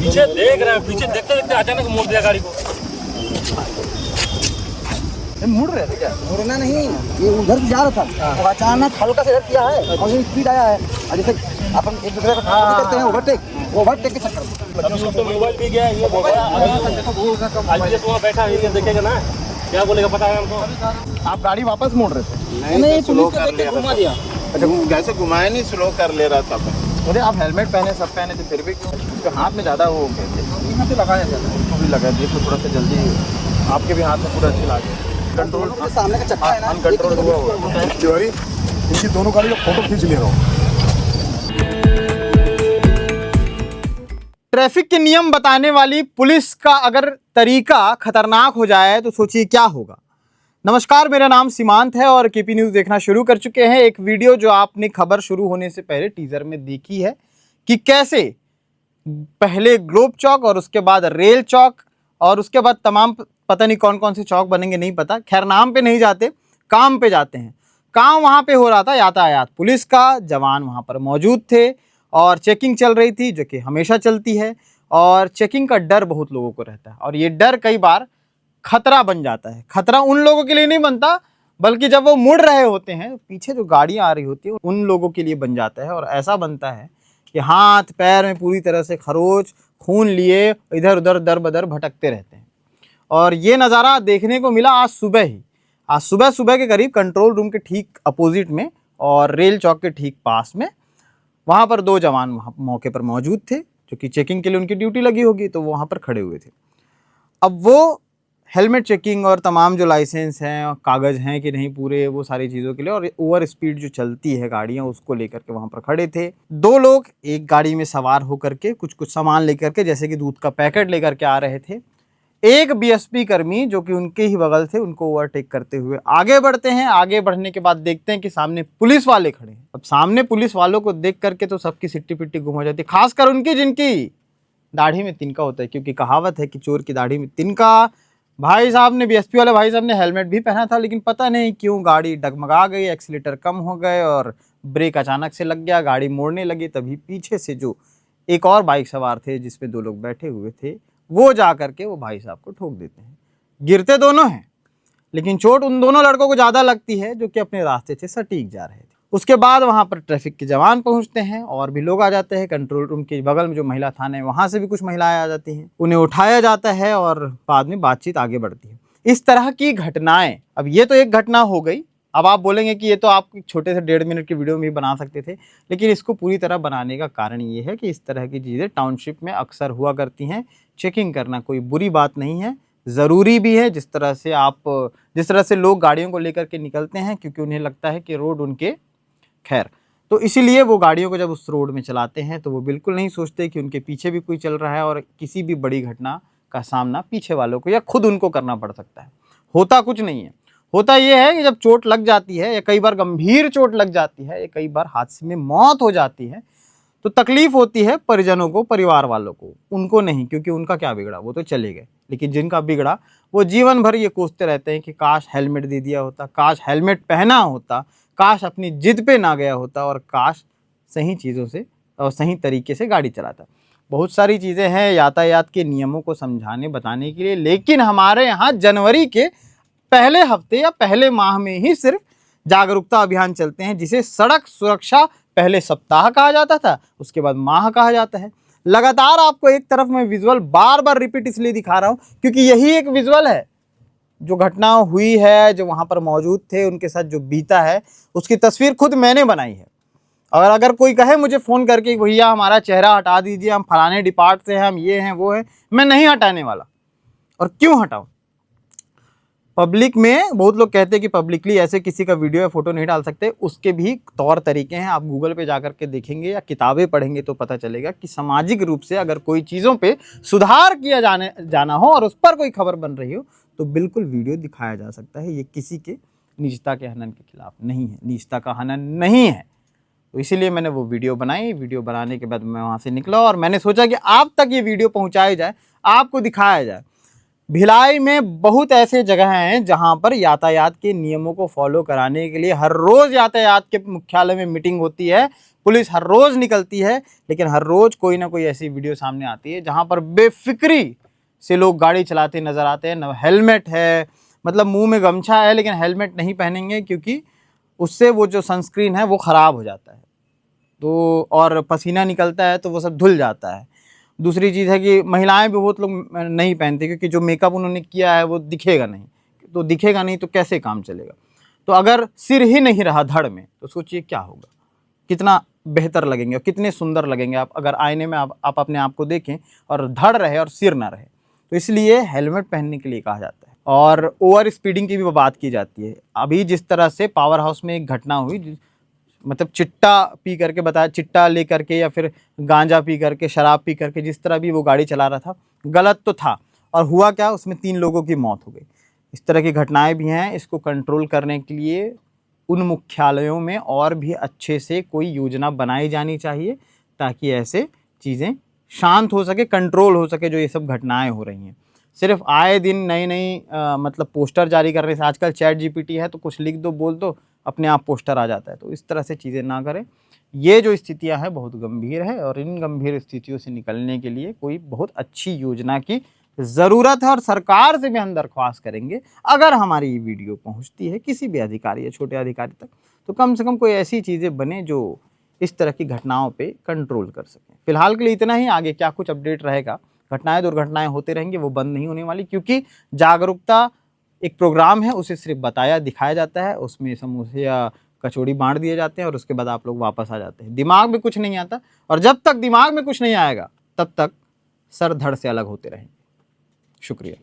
पीछे देख रहे हैं, पीछे देखते देखते अचानक मोड़ दिया गाड़ी को। मुड़ रहे थे क्या? मुड़ना नहीं, ये उधर से जा रहा था और अचानक हल्का से हिट किया है और ये स्पीड आया है। और जैसे अपन एक दूसरे को करते हैं ओवरटेक के चक्कर में अभी उसको मोबाइल भी गया, ये आईपीएस वहाँ बैठा है, ये देखेगा ना क्या बोलेगा पता है हमको। आप गाड़ी वापस मोड़ रहे थे? नहीं, पुलिस को देख के घुमा दिया। अच्छा कैसे घुमाया नहीं, स्लो कर ले रहा था। मुझे आप हेलमेट पहने, सब पहने थे, फिर भी क्यों उसके हाथ में ज़्यादा वो यहाँ पे लगाया जाता है? उसको भी लगा देख लो थोड़ा सा जल्दी, आपके भी हाथ में पूरा अच्छी लागे। कंट्रोल के सामने का चक्का है ना, अनकंट्रोल हुआ तिवारी, इनकी दोनों गाड़ी का फोटो खींच ले रहा हूँ। ट्रैफिक के नियम बताने वाली पुलिस का अगर तरीका खतरनाक हो जाए तो सोचिए क्या होगा। नमस्कार, मेरा नाम सीमांत है और केपी न्यूज़ देखना शुरू कर चुके हैं। एक वीडियो जो आपने खबर शुरू होने से पहले टीजर में देखी है कि कैसे पहले ग्लोब चौक और उसके बाद रेल चौक और उसके बाद तमाम पता नहीं कौन कौन से चौक बनेंगे, नहीं पता। खैर, नाम पे नहीं जाते, काम पे जाते हैं। काम वहाँ पे हो रहा था यातायात पुलिस का, जवान वहाँ पर मौजूद थे और चेकिंग चल रही थी, जो कि हमेशा चलती है। और चेकिंग का डर बहुत लोगों को रहता है और ये डर कई बार खतरा बन जाता है। खतरा उन लोगों के लिए नहीं बनता, बल्कि जब वो मुड़ रहे होते हैं पीछे जो गाड़ियाँ आ रही होती है उन लोगों के लिए बन जाता है। और ऐसा बनता है कि हाथ पैर में पूरी तरह से खरोच खून लिए इधर उधर दर बदर भटकते रहते हैं। और ये नज़ारा देखने को मिला आज सुबह ही। आज सुबह के करीब कंट्रोल रूम के ठीक अपोजिट में और रेल चौक के ठीक पास में वहाँ पर दो जवान वहाँ मौके पर मौजूद थे, जो कि चेकिंग के लिए उनकी ड्यूटी लगी होगी, तो वहाँ पर खड़े हुए थे। अब वो हेलमेट चेकिंग और तमाम जो लाइसेंस हैं और कागज़ हैं कि नहीं पूरे, वो सारी चीज़ों के लिए और ओवर स्पीड जो चलती है गाड़ियाँ उसको लेकर के वहाँ पर खड़े थे। दो लोग एक गाड़ी में सवार होकर के कुछ सामान लेकर के, जैसे कि दूध का पैकेट लेकर के आ रहे थे। एक बीएसपी कर्मी जो कि उनके ही बगल थे, उनको ओवरटेक करते हुए आगे बढ़ते हैं। आगे बढ़ने के बाद देखते हैं कि सामने पुलिस वाले खड़े हैं। अब सामने पुलिस वालों को देख करके तो सबकी सिट्टी पिट्टी गुम हो जाती है, खासकर उनकी जिनकी दाढ़ी में तिनका होता है, क्योंकि कहावत है कि चोर की दाढ़ी में तिनका। भाई साहब ने, बीएसपी वाले भाई साहब ने हेलमेट भी पहना था, लेकिन पता नहीं क्यों गाड़ी डगमगा गई, एक्सीलेटर कम हो गए और ब्रेक अचानक से लग गया, गाड़ी मोड़ने लगी। तभी पीछे से जो एक और बाइक सवार थे जिसमें दो लोग बैठे हुए थे, वो जा करके वो भाई साहब को ठोक देते हैं। गिरते दोनों हैं, लेकिन चोट उन दोनों लड़कों को ज़्यादा लगती है जो कि अपने रास्ते से सटीक जा रहे थे। उसके बाद वहाँ पर ट्रैफिक के जवान पहुँचते हैं और भी लोग आ जाते हैं। कंट्रोल रूम के बगल में जो महिला थाना है वहाँ से भी कुछ महिलाएं आ जाती हैं, उन्हें उठाया जाता है और बाद में बातचीत आगे बढ़ती है। इस तरह की घटनाएं, अब ये तो एक घटना हो गई। अब आप बोलेंगे कि ये तो आप छोटे से 1.5 मिनट की वीडियो में भी बना सकते थे, लेकिन इसको पूरी तरह बनाने का कारण ये है कि इस तरह की चीज़ें टाउनशिप में अक्सर हुआ करती हैं। चेकिंग करना कोई बुरी बात नहीं है, ज़रूरी भी है। जिस तरह से लोग गाड़ियों को लेकर के निकलते हैं क्योंकि उन्हें लगता है कि रोड उनके, खैर, तो इसीलिए वो गाड़ियों को जब उस रोड में चलाते हैं तो वो बिल्कुल नहीं सोचते कि उनके पीछे भी कोई चल रहा है और किसी भी बड़ी घटना का सामना पीछे वालों को या खुद उनको करना पड़ सकता है। होता कुछ नहीं है। होता ये है कि जब चोट लग जाती है या कई बार गंभीर चोट लग जाती है या कई बार हादसे में मौत हो जाती है तो तकलीफ होती है परिजनों को, परिवार वालों को। उनको नहीं, क्योंकि उनका क्या बिगड़ा, वो तो चले गए। लेकिन जिनका बिगड़ा वो जीवन भर ये कोसते रहते हैं कि काश हेलमेट दे दिया होता, काश हेलमेट पहना होता, काश अपनी जिद पे ना गया होता और काश सही चीज़ों से और सही तरीके से गाड़ी चलाता। बहुत सारी चीज़ें हैं यातायात के नियमों को समझाने बताने के लिए, लेकिन हमारे यहाँ जनवरी के पहले हफ्ते या पहले माह में ही सिर्फ जागरूकता अभियान चलते हैं, जिसे सड़क सुरक्षा पहले सप्ताह कहा जाता था, उसके बाद माह कहा जाता है। लगातार आपको एक तरफ मैं विजुअल बार बार रिपीट इसलिए दिखा रहा हूँ क्योंकि यही एक विजुअल है जो घटना हुई है, जो वहाँ पर मौजूद थे, उनके साथ जो बीता है, उसकी तस्वीर खुद मैंने बनाई है। और अगर कोई कहे मुझे फ़ोन करके भैया हमारा चेहरा हटा दीजिए, हम फलाने डिपार्ट से हैं, हम ये हैं वो हैं, मैं नहीं हटाने वाला। और क्यों हटाऊँ? पब्लिक में बहुत लोग कहते हैं कि पब्लिकली ऐसे किसी का वीडियो या फोटो नहीं डाल सकते, उसके भी तौर तरीके हैं। आप गूगल पे जाकर के देखेंगे या किताबें पढ़ेंगे तो पता चलेगा कि सामाजिक रूप से अगर कोई चीज़ों पे सुधार किया जाना हो और उस पर कोई खबर बन रही हो तो बिल्कुल वीडियो दिखाया जा सकता है। ये किसी के निजता के हनन के खिलाफ नहीं है, निजता का हनन नहीं है। तो इसीलिए मैंने वो वीडियो बनाई। वीडियो बनाने के बाद मैं वहाँ से निकला और मैंने सोचा कि आप तक ये वीडियो पहुँचाई जाए, आपको दिखाया जाए। भिलाई में बहुत ऐसे जगह हैं जहां पर यातायात के नियमों को फॉलो कराने के लिए हर रोज यातायात के मुख्यालय में मीटिंग होती है, पुलिस हर रोज निकलती है, लेकिन हर रोज कोई ना कोई ऐसी वीडियो सामने आती है जहां पर बेफिक्री से लोग गाड़ी चलाते नजर आते हैं। न हेलमेट है, मतलब मुंह में गमछा है लेकिन हेलमेट नहीं पहनेंगे क्योंकि उससे वो जो सनस्क्रीन है वो ख़राब हो जाता है, तो और पसीना निकलता है तो वो सब धुल जाता है। दूसरी चीज़ है कि महिलाएं भी बहुत लोग नहीं पहनती क्योंकि जो मेकअप उन्होंने किया है वो दिखेगा नहीं, तो दिखेगा नहीं तो कैसे काम चलेगा। तो अगर सिर ही नहीं रहा धड़ में तो सोचिए क्या होगा, कितना बेहतर लगेंगे और कितने सुंदर लगेंगे आप अगर आईने में आप अपने आप को देखें और धड़ रहे और सिर ना रहे। तो इसलिए हेलमेट पहनने के लिए कहा जाता है। और ओवर स्पीडिंग की भी बात की जाती है। अभी जिस तरह से पावर हाउस में एक घटना हुई, मतलब चिट्टा पी करके बताया, चिट्टा ले करके या फिर गांजा पी करके, शराब पी करके, जिस तरह भी वो गाड़ी चला रहा था गलत तो था, और हुआ क्या, उसमें 3 लोगों की मौत हो गई। इस तरह की घटनाएं भी हैं। इसको कंट्रोल करने के लिए उन मुख्यालयों में और भी अच्छे से कोई योजना बनाई जानी चाहिए ताकि ऐसे चीज़ें शांत हो सके, कंट्रोल हो सके जो ये सब घटनाएं हो रही हैं। सिर्फ आए दिन नई नई मतलब पोस्टर जारी करने से, आजकल चैट जीपीटी है तो कुछ लिख दो बोल दो अपने आप पोस्टर आ जाता है, तो इस तरह से चीज़ें ना करें। ये जो स्थितियां हैं बहुत गंभीर है और इन गंभीर स्थितियों से निकलने के लिए कोई बहुत अच्छी योजना की ज़रूरत है और सरकार से भी हम दरख्वास्त करेंगे अगर हमारी ये वीडियो पहुंचती है किसी भी अधिकारी या छोटे अधिकारी तक, तो कम से कम कोई ऐसी चीज़ें बने जो इस तरह की घटनाओं पे कंट्रोल कर सकें। फिलहाल के लिए इतना ही, आगे क्या कुछ अपडेट रहेगा, घटनाएं दुर्घटनाएं होते रहेंगे, वो बंद नहीं होने वाली, क्योंकि जागरूकता एक प्रोग्राम है, उसे सिर्फ बताया दिखाया जाता है, उसमें समोसे या कचौड़ी बांट दिए जाते हैं और उसके बाद आप लोग वापस आ जाते हैं। दिमाग में कुछ नहीं आता, और जब तक दिमाग में कुछ नहीं आएगा तब तक सर धड़ से अलग होते रहेंगे। शुक्रिया।